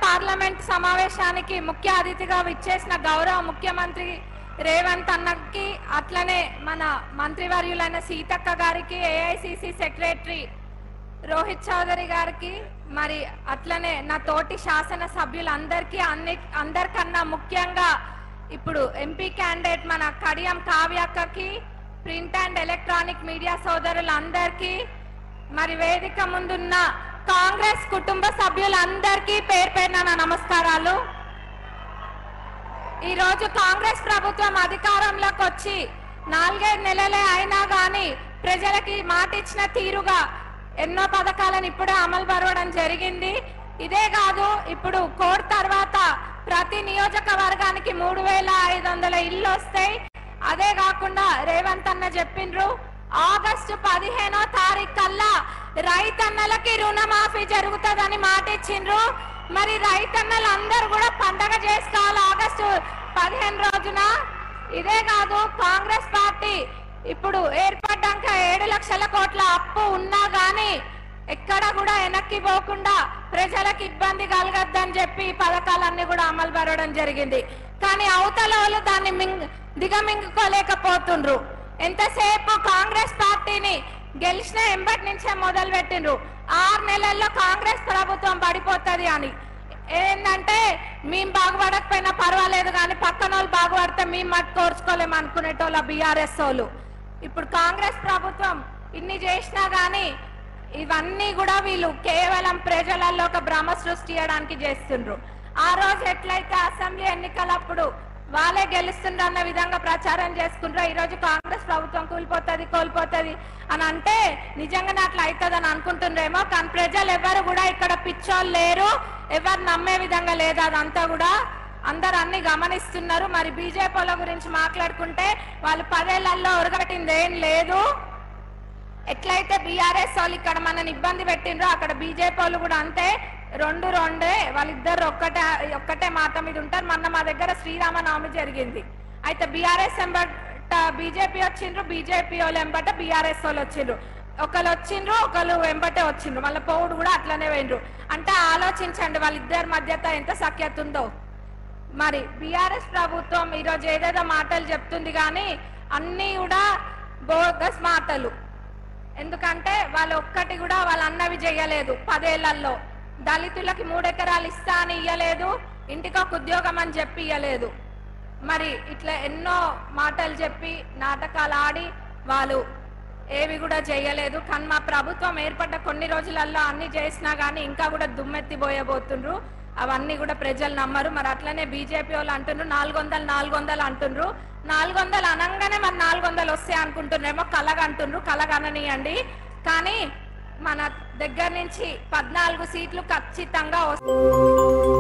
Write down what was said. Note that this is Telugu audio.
పార్లమెంట్ సమావేశానికి ముఖ్య అతిథిగా విచ్చేసిన గౌరవ ముఖ్యమంత్రి రేవంత్ అన్నకి, అట్లనే మన మంత్రివర్యులైన సీతక్క గారికి, ఏఐసిసి సెక్రటరీ రోహిత్ చౌదరి గారికి, మరి అట్లనే నా తోటి శాసన సభ్యులందరికీ, అందరికన్నా ముఖ్యంగా ఇప్పుడు ఎంపీ క్యాండిడేట్ మన కడియం కావ్యక్కకి, ప్రింట్ అండ్ ఎలక్ట్రానిక్ మీడియా సోదరులందరికీ, మరి వేదిక ముందున్న కాంగ్రెస్ కుటుంబ సభ్యులందరికీ పేరు పేరున నా నమస్కారాలు. ఈరోజు కాంగ్రెస్ ప్రభుత్వం అధికారంలోకి వచ్చి 4 నెలలే అయినా కానీ ప్రజలకి మాట ఇచ్చిన తీరుగా ఎన్నో పథకాలను ఇప్పుడే అమలు పరవడం జరిగింది. ఇదే కాదు, ఇప్పుడు కోడ్ తర్వాత ప్రతి నియోజకవర్గానికి 3500 ఇళ్ళు వస్తాయి. అదే కాకుండా రేవంత్ అన్న చెప్పిండ్రు ఆగస్టు 15వ తారీఖు కల్లా రైతన్నలకి రుణమాఫీ జరుగుతుందని మాట ఇచ్చిండ్రు. మరి రైతన్నలందరూ కూడా పండగ చేసుకోవాలి ఆగస్టు 15 రోజున. ఇదే కాదు, కాంగ్రెస్ పార్టీ ఇప్పుడు ఏర్పడ్డాక 7 లక్షల కోట్ల అప్పు ఉన్నా గానీ ఎక్కడ కూడా వెనక్కి పోకుండా ప్రజలకు ఇబ్బంది కలగద్దని చెప్పి పథకాలన్నీ కూడా అమలు పరవడం జరిగింది. కానీ అవతల వాళ్ళు దాన్ని దిగమింగుకోలేకపోతుండ్రు. ఎంతసేపు కాంగ్రెస్ పార్టీని గెలిచిన ఎంబటి నుంచే మొదలు పెట్టిండ్రు 6 నెలల్లో కాంగ్రెస్ ప్రభుత్వం పడిపోతుంది అని. ఏంటంటే మేము బాగుపడకపోయినా పర్వాలేదు కానీ పక్కన వాళ్ళు బాగుపడితే మేము మట్టు కోర్చుకోలేము అనుకునేటోళ్ళ బీఆర్ఎస్ వాళ్ళు. ఇప్పుడు కాంగ్రెస్ ప్రభుత్వం ఇన్ని చేసినా గానీ ఇవన్నీ కూడా వీళ్ళు కేవలం ప్రజలలో ఒక భ్రమ సృష్టించడానికి చేస్తుండ్రు. ఆ రోజు ఎట్లయితే అసెంబ్లీ ఎన్నికలప్పుడు వాళ్ళే గెలుస్తుండ్రన్న విధంగా ప్రచారం చేసుకుంటారు. ఈరోజు కాంగ్రెస్ ప్రభుత్వం కోల్పోతుంది అని అంటే నిజంగానే అట్లా అవుతుందని అనుకుంటుండ్రేమో. కానీ ప్రజలు ఎవరు కూడా ఇక్కడ పిచ్చోళ్ళు లేరు, ఎవరు నమ్మే విధంగా లేదు. అదంతా కూడా అందరు అన్ని గమనిస్తున్నారు. మరి బీజేపీల గురించి మాట్లాడుకుంటే వాళ్ళు 10 ఏళ్లలో ఒరగబెట్టింది ఏం లేదు. ఎట్లయితే బీఆర్ఎస్ వాళ్ళు ఇక్కడ మనని ఇబ్బంది పెట్టిండ్రో అక్కడ బీజేపీ వాళ్ళు కూడా అంతే. రెండే వాళ్ళిద్దరు ఒక్కటే మాట మీద ఉంటారు. మొన్న మా దగ్గర శ్రీరామనవమి జరిగింది. అయితే బీఆర్ఎస్ ఎంబట బీజేపీ వచ్చిండ్రు, బీజేపీ వాళ్ళు ఎంబట బీఆర్ఎస్ వాళ్ళు వచ్చిండ్రు. ఒకళ్ళు వచ్చిండ్రు, ఒకళ్ళు వెంబటే వచ్చిండ్రు. మళ్ళీ పౌడు కూడా అట్లనే పోయిండ్రు. అంటే ఆలోచించండి వాళ్ళిద్దరి మధ్యత ఎంత సఖ్యత ఉందో. మరి బీఆర్ఎస్ ప్రభుత్వం ఈరోజు ఏదేదో మాటలు చెప్తుంది కానీ అన్నీ కూడా బోగస్ మాటలు. ఎందుకంటే వాళ్ళు ఒక్కటి కూడా వాళ్ళు అన్నవి చేయలేదు. 10 ఏళ్లలో దళితులకి 3 ఎకరాలు ఇస్తా అని ఇయ్యలేదు, ఇంటికి ఒక ఉద్యోగం అని చెప్పి ఇయ్యలేదు. మరి ఇట్లా ఎన్నో మాటలు చెప్పి నాటకాలు ఆడి వాళ్ళు ఏవి కూడా చేయలేదు. కానీ మా ప్రభుత్వం ఏర్పడ్డ కొన్ని రోజులలో అన్ని చేసినా కానీ ఇంకా కూడా దుమ్మెత్తిపోయబోతుండ్రు. అవన్నీ కూడా ప్రజలు నమ్మరు. మరి అట్లనే బీజేపీ వాళ్ళు అంటుండ్రు 400 అంటుండ్రు. 400 అనగానే మరి 400 వస్తాయి అనుకుంటున్నారేమో. కలగంటుండ్రు, కలగననియండి. కానీ మన దగ్గర నుంచి 14 సీట్లు ఖచ్చితంగా వస్తాయి.